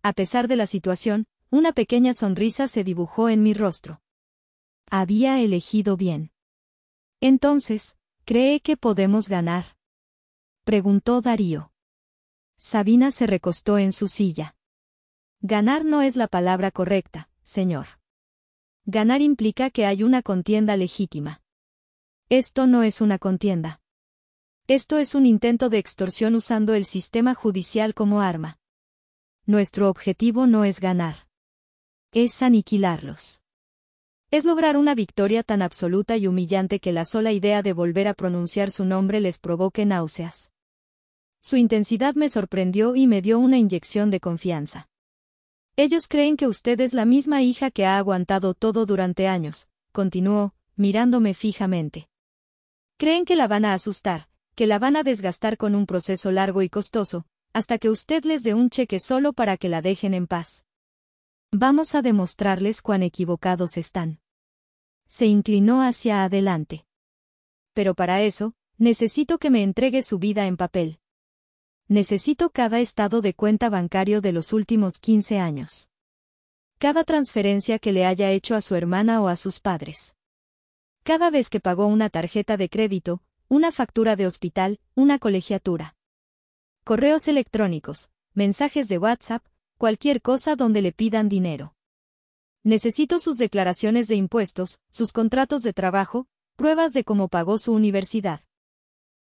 A pesar de la situación, una pequeña sonrisa se dibujó en mi rostro. Había elegido bien. Entonces, ¿cree que podemos ganar?, preguntó Darío. Sabina se recostó en su silla. Ganar no es la palabra correcta, señor. Ganar implica que hay una contienda legítima. Esto no es una contienda. Esto es un intento de extorsión usando el sistema judicial como arma. Nuestro objetivo no es ganar. Es aniquilarlos. Es lograr una victoria tan absoluta y humillante que la sola idea de volver a pronunciar su nombre les provoque náuseas. Su intensidad me sorprendió y me dio una inyección de confianza. Ellos creen que usted es la misma hija que ha aguantado todo durante años, continuó, mirándome fijamente. Creen que la van a asustar, que la van a desgastar con un proceso largo y costoso, hasta que usted les dé un cheque solo para que la dejen en paz. Vamos a demostrarles cuán equivocados están. Se inclinó hacia adelante. Pero para eso, necesito que me entregue su vida en papel. Necesito cada estado de cuenta bancario de los últimos 15 años. Cada transferencia que le haya hecho a su hermana o a sus padres. Cada vez que pagó una tarjeta de crédito, una factura de hospital, una colegiatura. Correos electrónicos, mensajes de WhatsApp, cualquier cosa donde le pidan dinero. Necesito sus declaraciones de impuestos, sus contratos de trabajo, pruebas de cómo pagó su universidad.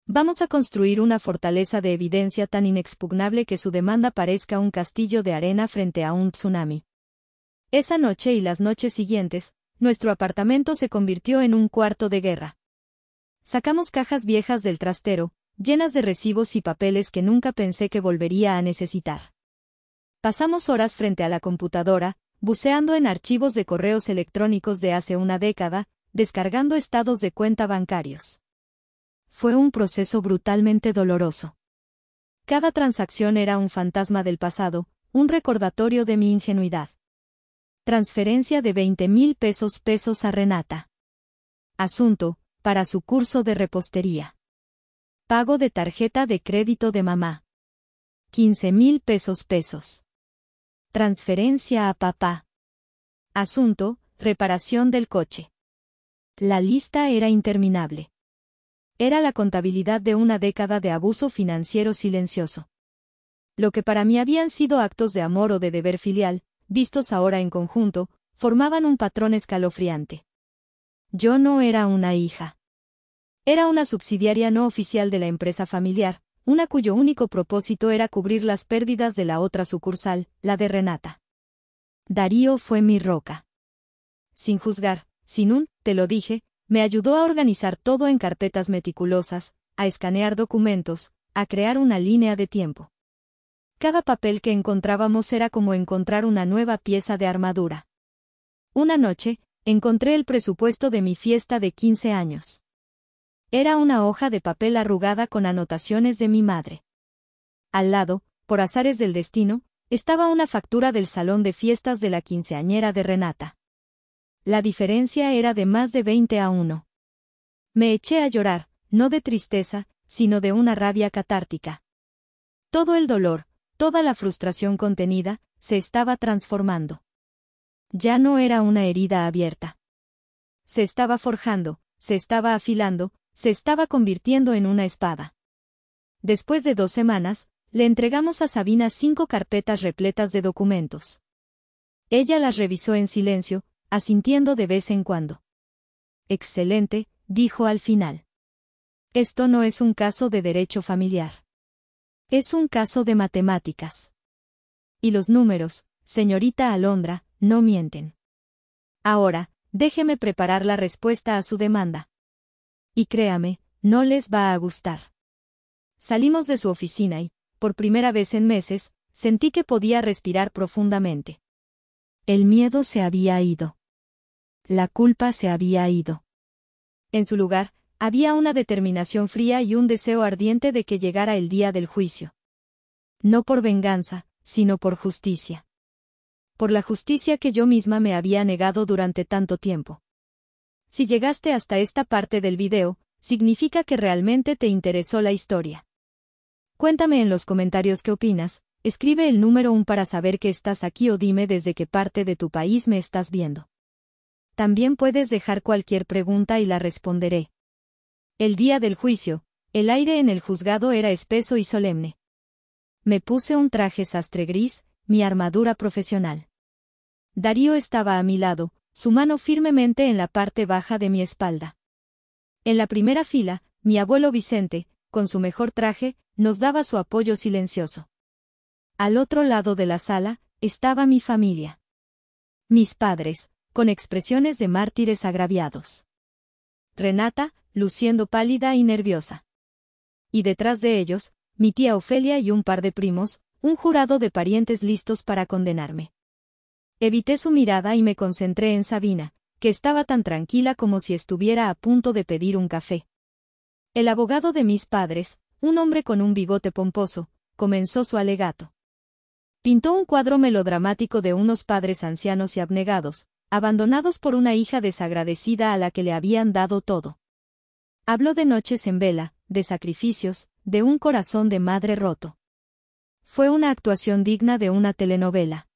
Vamos a construir una fortaleza de evidencia tan inexpugnable que su demanda parezca un castillo de arena frente a un tsunami. Esa noche y las noches siguientes, nuestro apartamento se convirtió en un cuarto de guerra. Sacamos cajas viejas del trastero, llenas de recibos y papeles que nunca pensé que volvería a necesitar. Pasamos horas frente a la computadora, buceando en archivos de correos electrónicos de hace una década, descargando estados de cuenta bancarios. Fue un proceso brutalmente doloroso. Cada transacción era un fantasma del pasado, un recordatorio de mi ingenuidad. Transferencia de 20,000 pesos a Renata. Asunto, para su curso de repostería. Pago de tarjeta de crédito de mamá. 15,000 pesos. Transferencia a papá. Asunto, reparación del coche. La lista era interminable. Era la contabilidad de una década de abuso financiero silencioso. Lo que para mí habían sido actos de amor o de deber filial, vistos ahora en conjunto, formaban un patrón escalofriante. Yo no era una hija. Era una subsidiaria no oficial de la empresa familiar, una cuyo único propósito era cubrir las pérdidas de la otra sucursal, la de Renata. Darío fue mi roca. Sin juzgar, sin un, te lo dije, me ayudó a organizar todo en carpetas meticulosas, a escanear documentos, a crear una línea de tiempo. Cada papel que encontrábamos era como encontrar una nueva pieza de armadura. Una noche, encontré el presupuesto de mi fiesta de 15 años. Era una hoja de papel arrugada con anotaciones de mi madre. Al lado, por azares del destino, estaba una factura del salón de fiestas de la quinceañera de Renata. La diferencia era de más de 20-1. Me eché a llorar, no de tristeza, sino de una rabia catártica. Todo el dolor, toda la frustración contenida, se estaba transformando. Ya no era una herida abierta. Se estaba forjando, se estaba afilando, se estaba convirtiendo en una espada. Después de 2 semanas, le entregamos a Sabina 5 carpetas repletas de documentos. Ella las revisó en silencio, asintiendo de vez en cuando. Excelente, dijo al final. Esto no es un caso de derecho familiar. Es un caso de matemáticas. Y los números, señorita Alondra, no mienten. Ahora, déjeme preparar la respuesta a su demanda. Y créame, no les va a gustar. Salimos de su oficina y, por primera vez en meses, sentí que podía respirar profundamente. El miedo se había ido. La culpa se había ido. En su lugar, había una determinación fría y un deseo ardiente de que llegara el día del juicio. No por venganza, sino por justicia. Por la justicia que yo misma me había negado durante tanto tiempo. Si llegaste hasta esta parte del video, significa que realmente te interesó la historia. Cuéntame en los comentarios qué opinas, escribe el número 1 para saber que estás aquí o dime desde qué parte de tu país me estás viendo. También puedes dejar cualquier pregunta y la responderé. El día del juicio, el aire en el juzgado era espeso y solemne. Me puse un traje sastre gris, mi armadura profesional. Darío estaba a mi lado, su mano firmemente en la parte baja de mi espalda. En la primera fila, mi abuelo Vicente, con su mejor traje, nos daba su apoyo silencioso. Al otro lado de la sala, estaba mi familia. Mis padres, con expresiones de mártires agraviados. Renata, luciendo pálida y nerviosa. Y detrás de ellos, mi tía Ofelia y un par de primos, un jurado de parientes listos para condenarme. Evité su mirada y me concentré en Sabina, que estaba tan tranquila como si estuviera a punto de pedir un café. El abogado de mis padres, un hombre con un bigote pomposo, comenzó su alegato. Pintó un cuadro melodramático de unos padres ancianos y abnegados, abandonados por una hija desagradecida a la que le habían dado todo. Habló de noches en vela, de sacrificios, de un corazón de madre roto. Fue una actuación digna de una telenovela.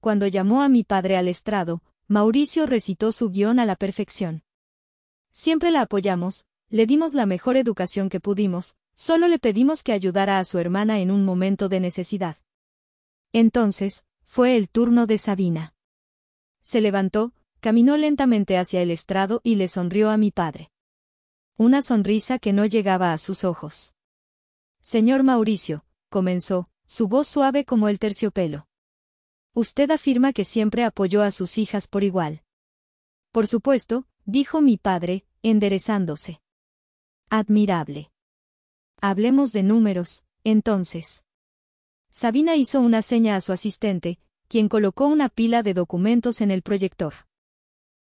Cuando llamó a mi padre al estrado, Mauricio recitó su guión a la perfección. Siempre la apoyamos, le dimos la mejor educación que pudimos, solo le pedimos que ayudara a su hermana en un momento de necesidad. Entonces, fue el turno de Sabina. Se levantó, caminó lentamente hacia el estrado y le sonrió a mi padre. Una sonrisa que no llegaba a sus ojos. Señor Mauricio, comenzó, su voz suave como el terciopelo. Usted afirma que siempre apoyó a sus hijas por igual. Por supuesto, dijo mi padre, enderezándose. Admirable. Hablemos de números, entonces. Sabina hizo una seña a su asistente, quien colocó una pila de documentos en el proyector.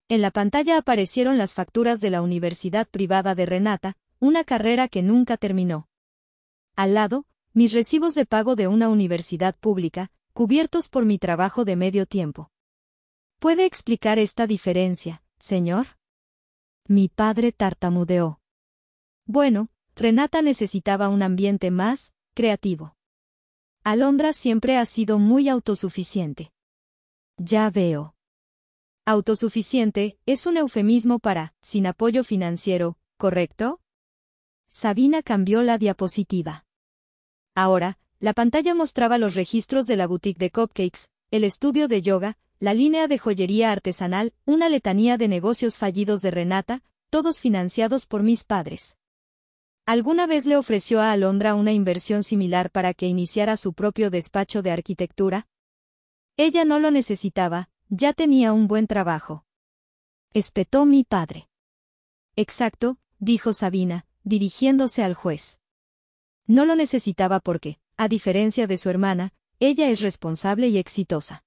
En la pantalla aparecieron las facturas de la universidad privada de Renata, una carrera que nunca terminó. Al lado, mis recibos de pago de una universidad pública, cubiertos por mi trabajo de medio tiempo. ¿Puede explicar esta diferencia, señor? Mi padre tartamudeó. Bueno, Renata necesitaba un ambiente más creativo. Alondra siempre ha sido muy autosuficiente. Ya veo. Autosuficiente es un eufemismo para, sin apoyo financiero, ¿correcto? Sabina cambió la diapositiva. Ahora, la pantalla mostraba los registros de la boutique de cupcakes, el estudio de yoga, la línea de joyería artesanal, una letanía de negocios fallidos de Renata, todos financiados por mis padres. ¿Alguna vez le ofreció a Alondra una inversión similar para que iniciara su propio despacho de arquitectura? Ella no lo necesitaba, ya tenía un buen trabajo. Espetó mi padre. Exacto, dijo Sabina, dirigiéndose al juez. No lo necesitaba porque, a diferencia de su hermana, ella es responsable y exitosa.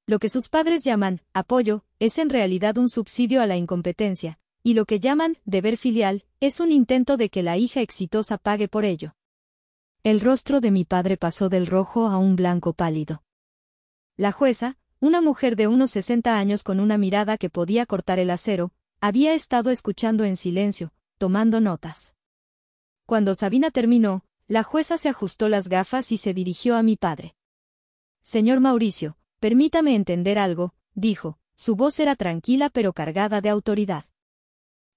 Lo que sus padres llaman apoyo es en realidad un subsidio a la incompetencia, y lo que llaman deber filial es un intento de que la hija exitosa pague por ello. El rostro de mi padre pasó del rojo a un blanco pálido. La jueza, una mujer de unos 60 años con una mirada que podía cortar el acero, había estado escuchando en silencio, tomando notas. Cuando Sabina terminó, La jueza se ajustó las gafas y se dirigió a mi padre. Señor Mauricio, permítame entender algo, dijo. Su voz era tranquila pero cargada de autoridad.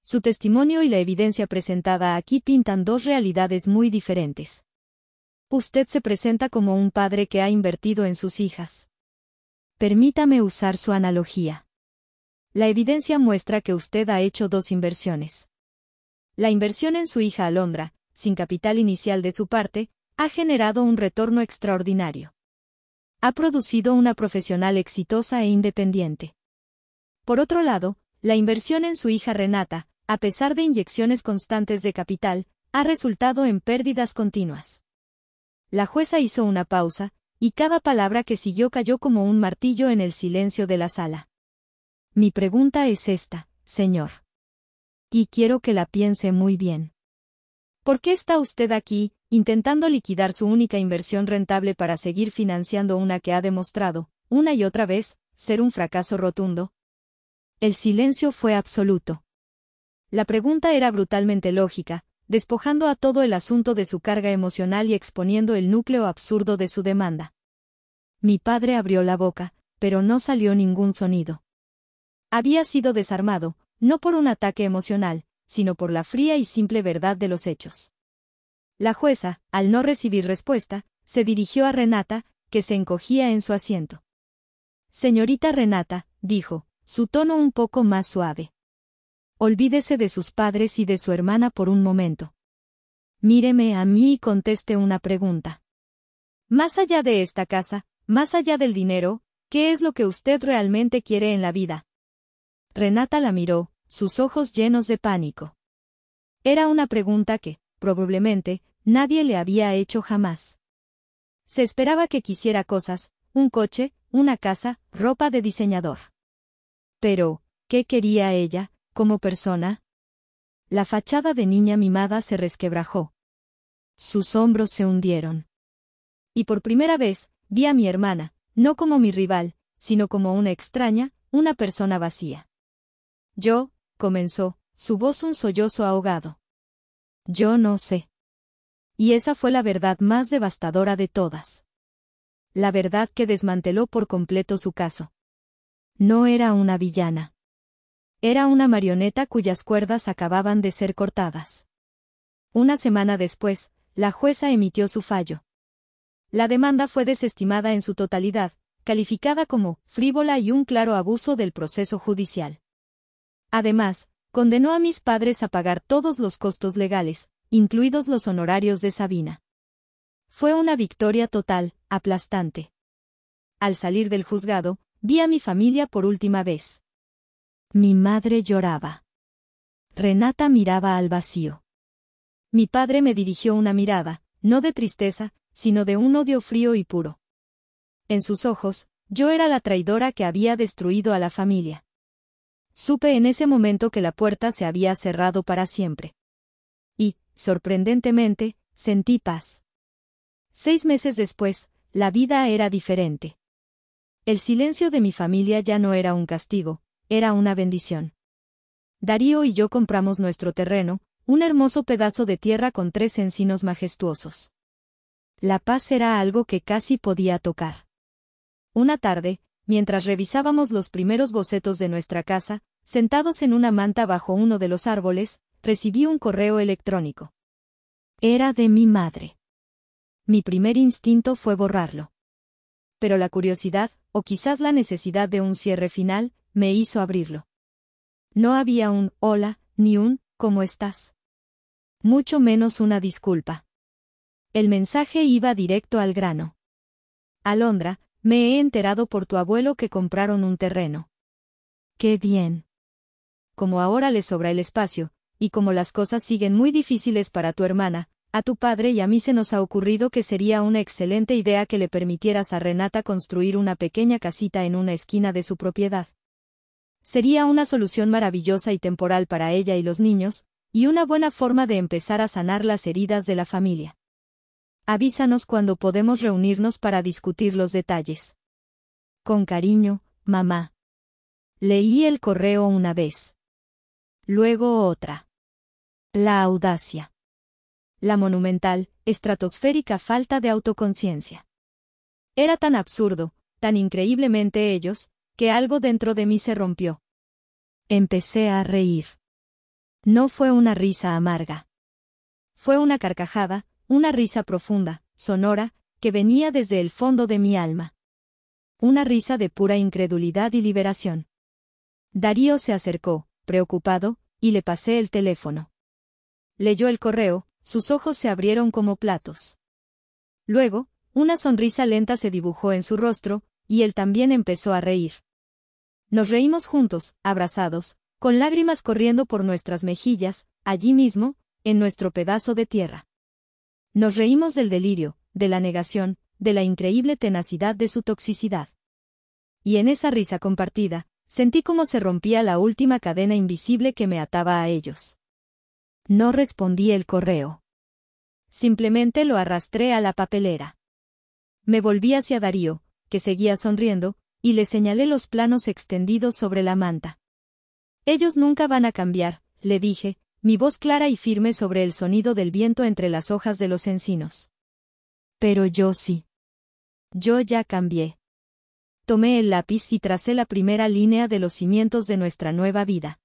Su testimonio y la evidencia presentada aquí pintan dos realidades muy diferentes. Usted se presenta como un padre que ha invertido en sus hijas. Permítame usar su analogía. La evidencia muestra que usted ha hecho dos inversiones. La inversión en su hija Alondra, sin capital inicial de su parte, ha generado un retorno extraordinario. Ha producido una profesional exitosa e independiente. Por otro lado, la inversión en su hija Renata, a pesar de inyecciones constantes de capital, ha resultado en pérdidas continuas. La jueza hizo una pausa, y cada palabra que siguió cayó como un martillo en el silencio de la sala. Mi pregunta es esta, señor. Y quiero que la piense muy bien. ¿Por qué está usted aquí, intentando liquidar su única inversión rentable para seguir financiando una que ha demostrado, una y otra vez, ser un fracaso rotundo? El silencio fue absoluto. La pregunta era brutalmente lógica, despojando a todo el asunto de su carga emocional y exponiendo el núcleo absurdo de su demanda. Mi padre abrió la boca, pero no salió ningún sonido. Había sido desarmado, no por un ataque emocional, sino por la fría y simple verdad de los hechos. La jueza, al no recibir respuesta, se dirigió a Renata, que se encogía en su asiento. Señorita Renata, dijo, su tono un poco más suave. Olvídese de sus padres y de su hermana por un momento. Míreme a mí y conteste una pregunta. Más allá de esta casa, más allá del dinero, ¿qué es lo que usted realmente quiere en la vida? Renata la miró, sus ojos llenos de pánico. Era una pregunta que, probablemente, nadie le había hecho jamás. Se esperaba que quisiera cosas, un coche, una casa, ropa de diseñador. Pero, ¿qué quería ella, como persona? La fachada de niña mimada se resquebrajó. Sus hombros se hundieron. Y por primera vez, vi a mi hermana, no como mi rival, sino como una extraña, una persona vacía. Yo, comenzó, su voz un sollozo ahogado. Yo no sé. Y esa fue la verdad más devastadora de todas. La verdad que desmanteló por completo su caso. No era una villana. Era una marioneta cuyas cuerdas acababan de ser cortadas. Una semana después, la jueza emitió su fallo. La demanda fue desestimada en su totalidad, calificada como frívola y un claro abuso del proceso judicial. Además, condenó a mis padres a pagar todos los costos legales, incluidos los honorarios de Sabina. Fue una victoria total, aplastante. Al salir del juzgado, vi a mi familia por última vez. Mi madre lloraba. Renata miraba al vacío. Mi padre me dirigió una mirada, no de tristeza, sino de un odio frío y puro. En sus ojos, yo era la traidora que había destruido a la familia. Supe en ese momento que la puerta se había cerrado para siempre. Y, sorprendentemente, sentí paz. 6 meses después, la vida era diferente. El silencio de mi familia ya no era un castigo, era una bendición. Darío y yo compramos nuestro terreno, un hermoso pedazo de tierra con 3 encinos majestuosos. La paz era algo que casi podía tocar. Una tarde, mientras revisábamos los primeros bocetos de nuestra casa, sentados en una manta bajo uno de los árboles, recibí un correo electrónico. Era de mi madre. Mi primer instinto fue borrarlo. Pero la curiosidad, o quizás la necesidad de un cierre final, me hizo abrirlo. No había un hola, ni un ¿cómo estás? Mucho menos una disculpa. El mensaje iba directo al grano. Alondra, me he enterado por tu abuelo que compraron un terreno. ¡Qué bien! Como ahora le sobra el espacio, y como las cosas siguen muy difíciles para tu hermana, a tu padre y a mí se nos ha ocurrido que sería una excelente idea que le permitieras a Renata construir una pequeña casita en una esquina de su propiedad. Sería una solución maravillosa y temporal para ella y los niños, y una buena forma de empezar a sanar las heridas de la familia. Avísanos cuando podemos reunirnos para discutir los detalles. Con cariño, mamá. Leí el correo una vez. Luego otra. La audacia. la monumental, estratosférica falta de autoconciencia. Era tan absurdo, tan increíblemente ellos, que algo dentro de mí se rompió. Empecé a reír. No fue una risa amarga. Fue una carcajada, una risa profunda, sonora, que venía desde el fondo de mi alma. Una risa de pura incredulidad y liberación. Darío se acercó, preocupado, y le pasé el teléfono. Leyó el correo, sus ojos se abrieron como platos. Luego, una sonrisa lenta se dibujó en su rostro, y él también empezó a reír. Nos reímos juntos, abrazados, con lágrimas corriendo por nuestras mejillas, allí mismo, en nuestro pedazo de tierra. Nos reímos del delirio, de la negación, de la increíble tenacidad de su toxicidad. Y en esa risa compartida, sentí cómo se rompía la última cadena invisible que me ataba a ellos. No respondí el correo. Simplemente lo arrastré a la papelera. Me volví hacia Darío, que seguía sonriendo, y le señalé los planos extendidos sobre la manta. Ellos nunca van a cambiar, le dije, mi voz clara y firme sobre el sonido del viento entre las hojas de los encinos. Pero yo sí. Yo ya cambié. Tomé el lápiz y tracé la primera línea de los cimientos de nuestra nueva vida.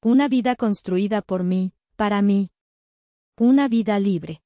Una vida construida por mí, para mí. Una vida libre.